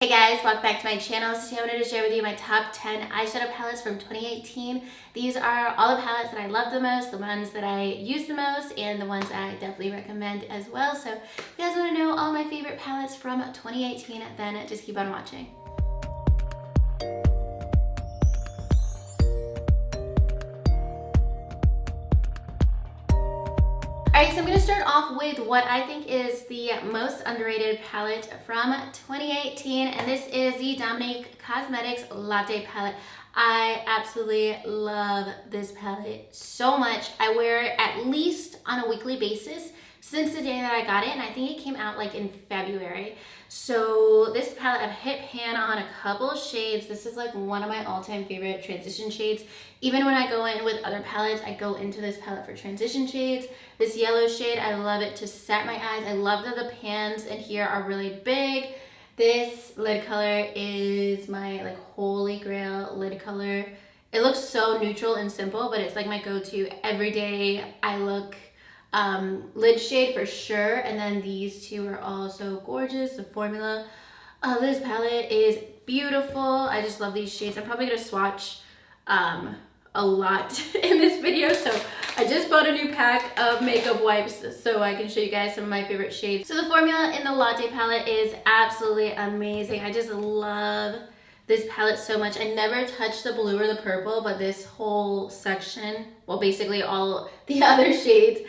Hey guys, welcome back to my channel. So today I wanted to share with you my top 10 eyeshadow palettes from 2018. These are all the palettes that I love the most, the ones that I use the most, and the ones that I definitely recommend as well. So if you guys want to know all my favorite palettes from 2018, then just keep on watching. Alright, so I'm going to start off with what I think is the most underrated palette from 2018, and this is the Dominique Cosmetics Latte palette. I absolutely love this palette so much. I wear it at least on a weekly basis since the day that I got it, and I think it came out like in February. So this palette, I've hit pan on a couple shades. This is like one of my all-time favorite transition shades. Even when I go in with other palettes, I go into this palette for transition shades. This yellow shade, I love it to set my eyes. I love that the pans in here are really big. This lid color is my like holy grail lid color. It looks so neutral and simple, but it's like my go-to everyday eye look lid shade for sure. And then these two are also gorgeous. The formula of this palette is beautiful. I just love these shades. I'm probably gonna swatch a lot in this video, so I just bought a new pack of makeup wipes so I can show you guys some of my favorite shades. So the formula in the Latte palette is absolutely amazing. I just love this palette so much. I never touched the blue or the purple, but this whole section, well, basically all the other shades,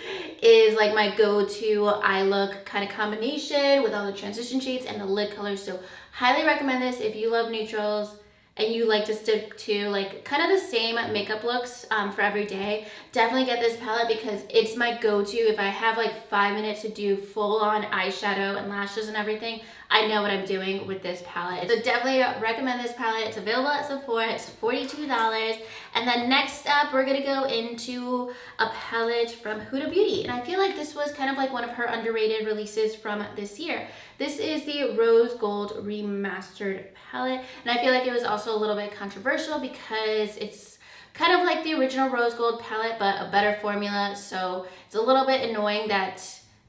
is like my go-to eye look kind of combination with all the transition shades and the lid colors. So highly recommend this if you love neutrals and you like to stick to like kind of the same makeup looks for every day. Definitely get this palette because it's my go-to. If I have like 5 minutes to do full-on eyeshadow and lashes and everything, I know what I'm doing with this palette. So definitely recommend this palette. It's available at Sephora. It's $42. And then next up, we're gonna go into a palette from Huda Beauty. And I feel like this was kind of like one of her underrated releases from this year. This is the Rose Gold Remastered palette. And I feel like it was also a little bit controversial because it's kind of like the original Rose Gold palette, but a better formula. So it's a little bit annoying that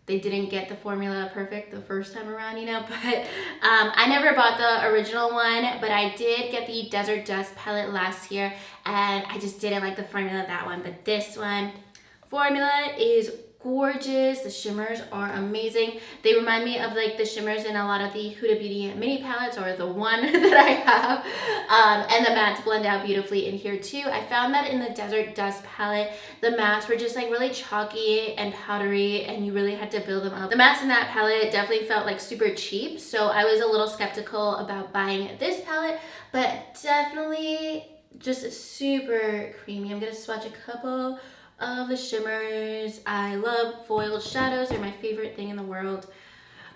they didn't get the formula perfect the first time around, you know, but I never bought the original one, but I did get the Desert Dust palette last year, and I just didn't like the formula of that one, but this one, formula is gorgeous. The shimmers are amazing. They remind me of like the shimmers in a lot of the Huda Beauty mini palettes, or the one that I have, and the mattes blend out beautifully in here too. I found that in the Desert Dust palette, the mattes were just like really chalky and powdery, and you really had to build them up. The mattes in that palette definitely felt like super cheap, so I was a little skeptical about buying this palette, but definitely just super creamy. I'm gonna swatch a couple of the shimmers. I love foiled shadows. They're my favorite thing in the world.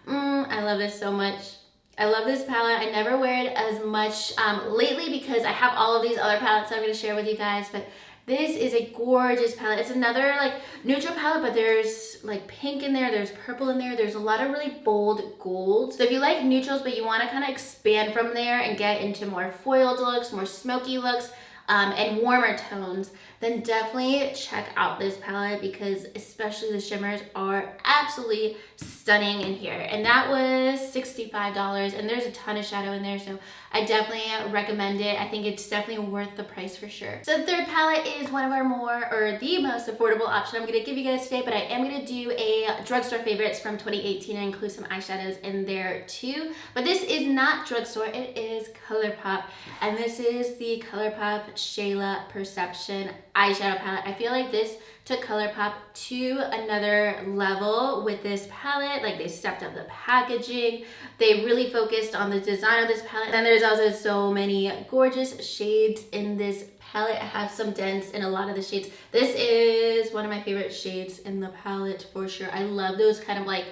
I love this so much. I love this palette. I never wear it as much lately because I have all of these other palettes that I'm going to share with you guys, but this is a gorgeous palette. It's another like neutral palette, but there's like pink in there, there's purple in there, there's a lot of really bold golds. So if you like neutrals but you want to kind of expand from there and get into more foiled looks, more smoky looks, and warmer tones, then definitely check out this palette because especially the shimmers are absolutely stunning in here. And that was $65, and there's a ton of shadow in there, so I definitely recommend it. I think it's definitely worth the price for sure. So the third palette is one of our the most affordable option I'm going to give you guys today, but I am going to do a drugstore favorites from 2018 and include some eyeshadows in there too. But this is not drugstore, it is Colourpop, and this is the Colourpop Shayla Perception eyeshadow palette. I feel like this took Colourpop to another level with this palette. Like, they stepped up the packaging. They really focused on the design of this palette. And there's also so many gorgeous shades in this palette. I have some dents in a lot of the shades. This is one of my favorite shades in the palette for sure. I love those kind of like,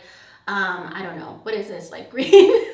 I don't know, what is this, like green?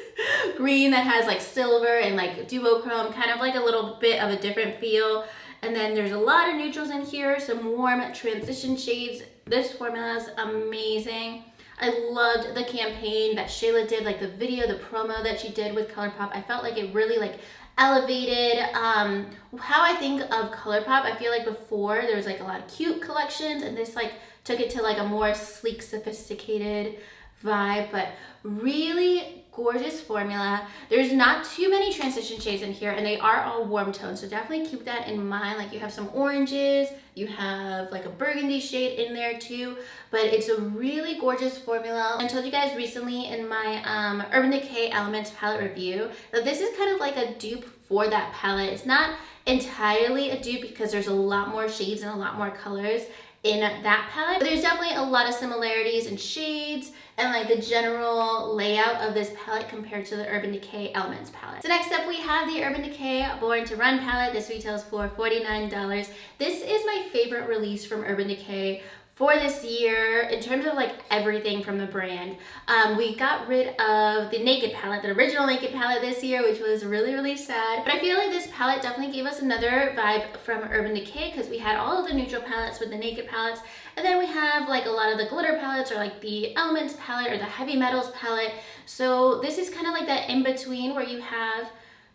Green that has like silver and like duochrome, kind of like a little bit of a different feel. And then there's a lot of neutrals in here, some warm transition shades. This formula is amazing. I loved the campaign that Shayla did, like the video, the promo that she did with Colourpop. I felt like it really like elevated how I think of Colourpop. I feel like before there was like a lot of cute collections, and this like took it to like a more sleek, sophisticated vibe, but really gorgeous formula. There's not too many transition shades in here, and they are all warm tones, so definitely keep that in mind. Like, you have some oranges, you have like a burgundy shade in there too, but it's a really gorgeous formula. I told you guys recently in my Urban Decay Elements palette review that this is kind of like a dupe for that palette. It's not entirely a dupe because there's a lot more shades and a lot more colors in that palette, but there's definitely a lot of similarities in shades and like the general layout of this palette compared to the Urban Decay Elements palette. So next up we have the Urban Decay Born to Run palette. This retails for $49. This is my favorite release from Urban Decay for this year in terms of like everything from the brand. We got rid of the Naked palette, the original Naked palette this year, which was really sad. But I feel like this palette definitely gave us another vibe from Urban Decay because we had all of the neutral palettes with the Naked palettes, and then we have like a lot of the glitter palettes or like the Elements palette or the Heavy Metals palette. So this is kind of like that in between where you have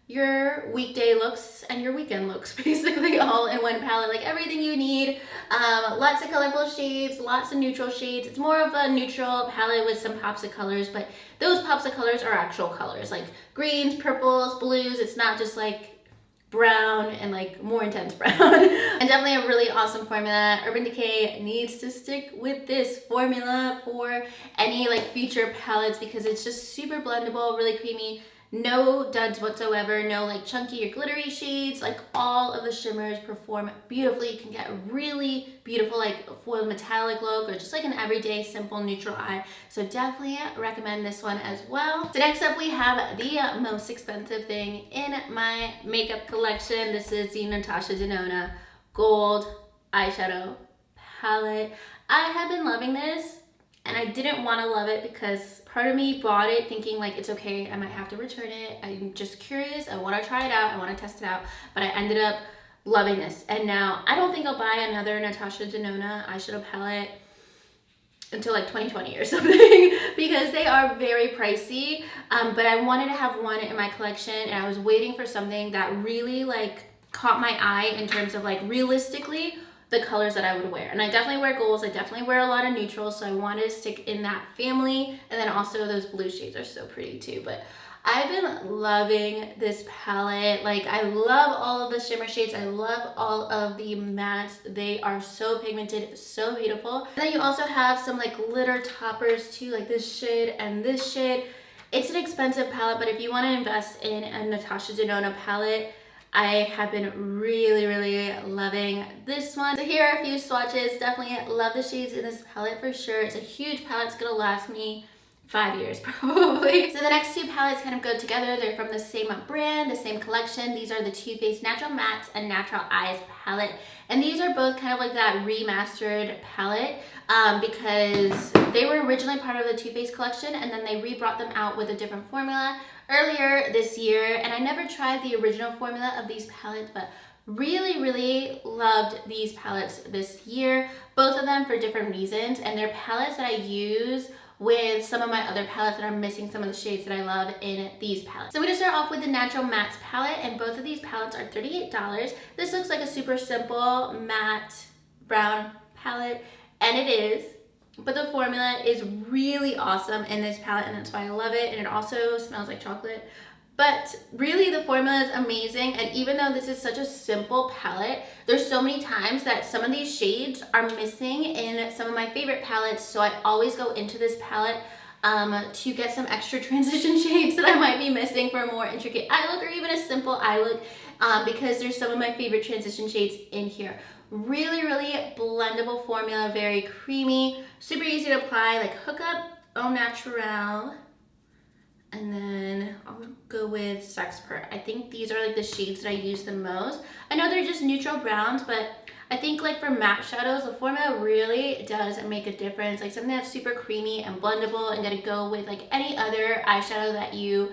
your weekday looks and your weekend looks basically all in one palette, like everything you need. Lots of colorful shades, lots of neutral shades. It's more of a neutral palette with some pops of colors, but those pops of colors are actual colors, like greens, purples, blues. It's not just like brown and like more intense brown. And definitely a really awesome formula. Urban Decay needs to stick with this formula for any like future palettes because it's just super blendable, really creamy. No duds whatsoever, no like chunky or glittery shades. Like all of the shimmers perform beautifully. You can get a really beautiful like foil metallic look or just like an everyday simple neutral eye. So definitely recommend this one as well. So next up we have the most expensive thing in my makeup collection. This is the Natasha Denona Gold Eyeshadow Palette. I have been loving this and I didn't want to love it because part of me bought it thinking like it's okay, I might have to return it. I'm just curious, I want to try it out, I want to test it out, but I ended up loving this. And now I don't think I'll buy another Natasha Denona eyeshadow palette until like 2020 or something because they are very pricey. But I wanted to have one in my collection and I was waiting for something that really like caught my eye in terms of like realistically the colors that I would wear. And I definitely wear golds, I definitely wear a lot of neutrals, so I wanted to stick in that family. And then also those blue shades are so pretty too. But I've been loving this palette. Like I love all of the shimmer shades, I love all of the mattes. They are so pigmented, so beautiful. And then you also have some like glitter toppers too, like this shade and this shade. It's an expensive palette, but if you want to invest in a Natasha Denona palette, I have been really loving this one. So here are a few swatches. Definitely love the shades in this palette for sure. It's a huge palette. It's gonna last me 5 years probably. So the next two palettes kind of go together. They're from the same brand, the same collection. These are the Too Faced Natural Mattes and Natural Eyes palette. And these are both kind of like that remastered palette because they were originally part of the Too Faced collection and then they re-brought them out with a different formula earlier this year. And I never tried the original formula of these palettes, but really loved these palettes this year. Both of them for different reasons, and they're palettes that I use with some of my other palettes that are missing some of the shades that I love in these palettes. So I'm going to start off with the Natural Mattes palette, and both of these palettes are $38. This looks like a super simple matte brown palette, and it is, but the formula is really awesome in this palette, and that's why I love it. And it also smells like chocolate. But really the formula is amazing, and even though this is such a simple palette, there's so many times that some of these shades are missing in some of my favorite palettes, so I always go into this palette to get some extra transition shades that I might be missing for a more intricate eye look or even a simple eye look because there's some of my favorite transition shades in here. Really blendable formula, very creamy, super easy to apply, like hook up au naturel. And then I'll go with Sexpert. I think these are like the shades that I use the most. I know they're just neutral browns, but I think like for matte shadows, the formula really does make a difference. Like something that's super creamy and blendable and gonna go with like any other eyeshadow that you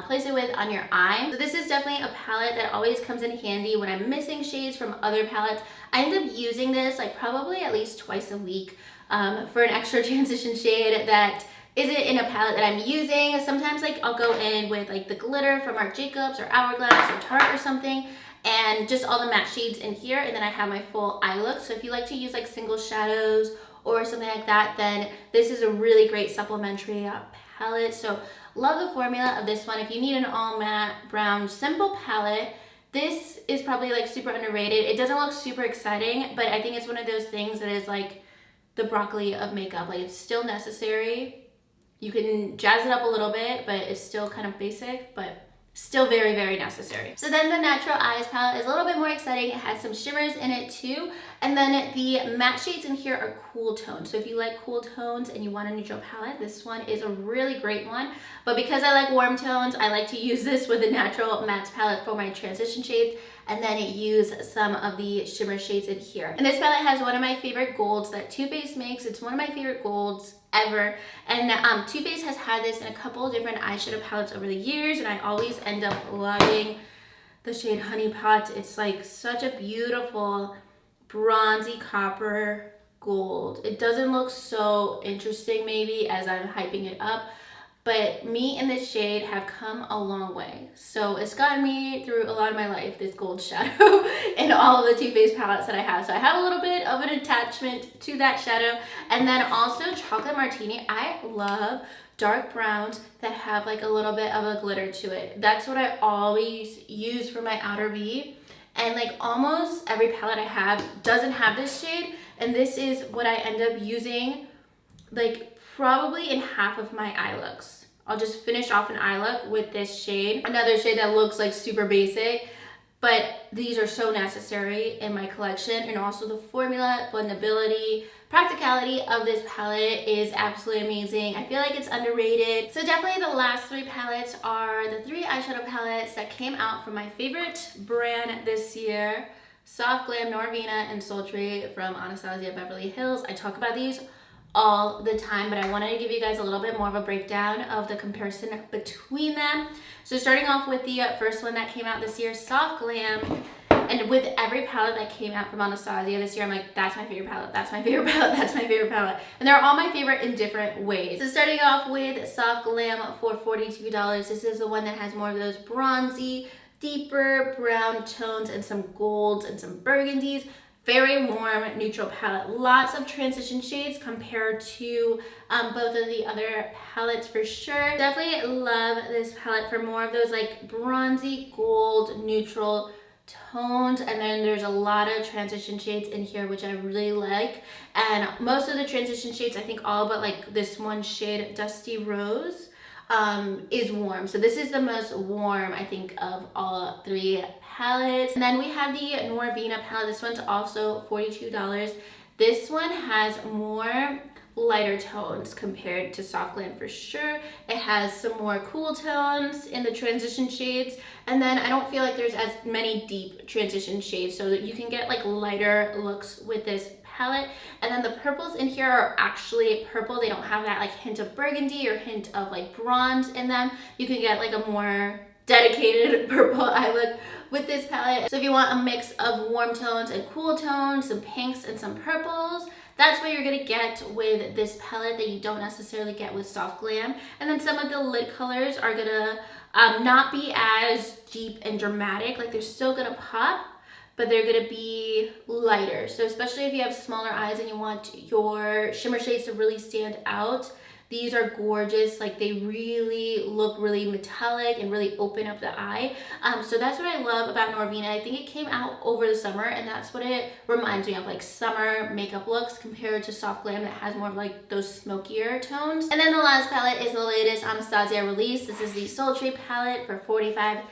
place it with on your eye. So this is definitely a palette that always comes in handy when I'm missing shades from other palettes. I end up using this like probably at least twice a week for an extra transition shade that isn't in a palette that I'm using. Sometimes like I'll go in with like the glitter from Marc Jacobs or Hourglass or Tarte or something, and just all the matte shades in here, and then I have my full eye look. So if you like to use like single shadows or something like that, then this is a really great supplementary palette. So Love the formula of this one. If you need an all matte brown simple palette, this is probably like super underrated. It doesn't look super exciting, but I think it's one of those things that is like the broccoli of makeup. Like, it's still necessary. You can jazz it up a little bit, but it's still kind of basic, but still very, very necessary. So then the Natural Eyes palette is a little bit more exciting. It has some shimmers in it too. And then the matte shades in here are cool tones. So if you like cool tones and you want a neutral palette, this one is a really great one. But because I like warm tones, I like to use this with the Natural Matte palette for my transition shades, and then use some of the shimmer shades in here. And this palette has one of my favorite golds that Too Faced makes. It's one of my favorite golds ever. And Too Faced has had this in a couple of different eyeshadow palettes over the years, and I always end up loving the shade Honey Pot. It's like such a beautiful bronzy copper gold. It doesn't look so interesting maybe as I'm hyping it up, but me and this shade have come a long way. So it's gotten me through a lot of my life, this gold shadow in all of the Too Faced palettes that I have. So I have a little bit of an attachment to that shadow. And then also Chocolate Martini. I love dark browns that have like a little bit of a glitter to it. That's what I always use for my outer V. And like almost every palette I have doesn't have this shade. And this is what I end up using like probably in half of my eye looks. I'll just finish off an eye look with this shade. Another shade that looks like super basic, but these are so necessary in my collection. And also the formula, blendability, practicality of this palette is absolutely amazing. I feel like it's underrated. So definitely the last three palettes are the three eyeshadow palettes that came out from my favorite brand this year, Soft Glam, Norvina, and Sultry from Anasazi Beverly Hills. I talk about these all the time, but I wanted to give you guys a little bit more of a breakdown of the comparison between them. So starting off with the first one that came out this year, Soft Glam. And with every palette that came out from Anastasia this year, I'm like, that's my favorite palette, that's my favorite palette, that's my favorite palette. And they're all my favorite in different ways. So starting off with Soft Glam for $42, this is the one that has more of those bronzy, deeper brown tones and some golds and some burgundies. Very warm, neutral palette. Lots of transition shades compared to both of the other palettes for sure. Definitely love this palette for more of those like bronzy, gold, neutral tones. And then there's a lot of transition shades in here, which I really like. And most of the transition shades, I think all but like this one shade, Dusty Rose, is warm. So this is the most warm, I think, of all three palettes. And then we have the Norvina palette. This one's also $42. This one has more lighter tones compared to Soft Glam for sure. It has some more cool tones in the transition shades, and then I don't feel like there's as many deep transition shades, so that you can get like lighter looks with this palette. And then the purples in here are actually purple. They don't have that like hint of burgundy or hint of like bronze in them. You can get like a more dedicated purple eye look with this palette. So if you want a mix of warm tones and cool tones, some pinks and some purples, that's what you're gonna get with this palette that you don't necessarily get with Soft Glam. And then some of the lid colors are gonna not be as deep and dramatic. Like they're still gonna pop, but they're gonna be lighter. So especially if you have smaller eyes and you want your shimmer shades to really stand out, these are gorgeous. Like they really look really metallic and really open up the eye. So that's what I love about Norvina. I think it came out over the summer, and that's what it reminds me of, like summer makeup looks compared to Soft Glam that has more of like those smokier tones. And then the last palette is the latest Anastasia release. This is the Sultry palette for $45.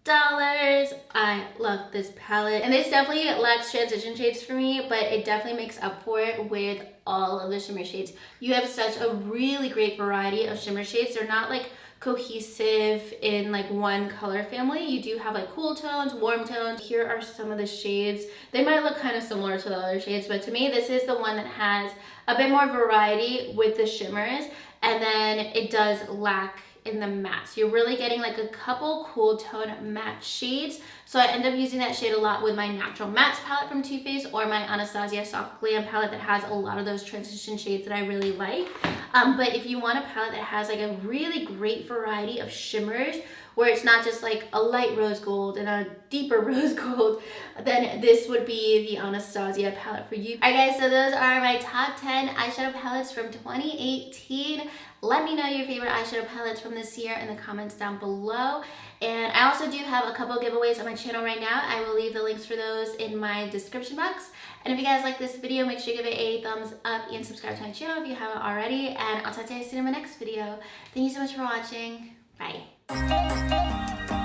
I love this palette, and this definitely lacks transition shades for me, but it definitely makes up for it with all of the shimmer shades. You have such a really great variety of shimmer shades. They're not like cohesive in like one color family. You do have like cool tones, warm tones. Here are some of the shades. They might look kind of similar to the other shades, but to me this is the one that has a bit more variety with the shimmers, and then it does lack in the mattes. You're really getting like a couple cool tone matte shades. So I end up using that shade a lot with my Natural Mattes palette from Too Faced or my Anastasia Soft Glam palette that has a lot of those transition shades that I really like. But if you want a palette that has like a really great variety of shimmers, where it's not just like a light rose gold and a deeper rose gold, then this would be the Anastasia palette for you. Alright guys, so those are my top 10 eyeshadow palettes from 2018. Let me know your favorite eyeshadow palettes from this year in the comments down below. And I also do have a couple giveaways on my channel right now. I will leave the links for those in my description box. And if you guys like this video, make sure you give it a thumbs up and subscribe to my channel if you haven't already. And I'll talk to you guys soon in my next video. Thank you so much for watching. Bye.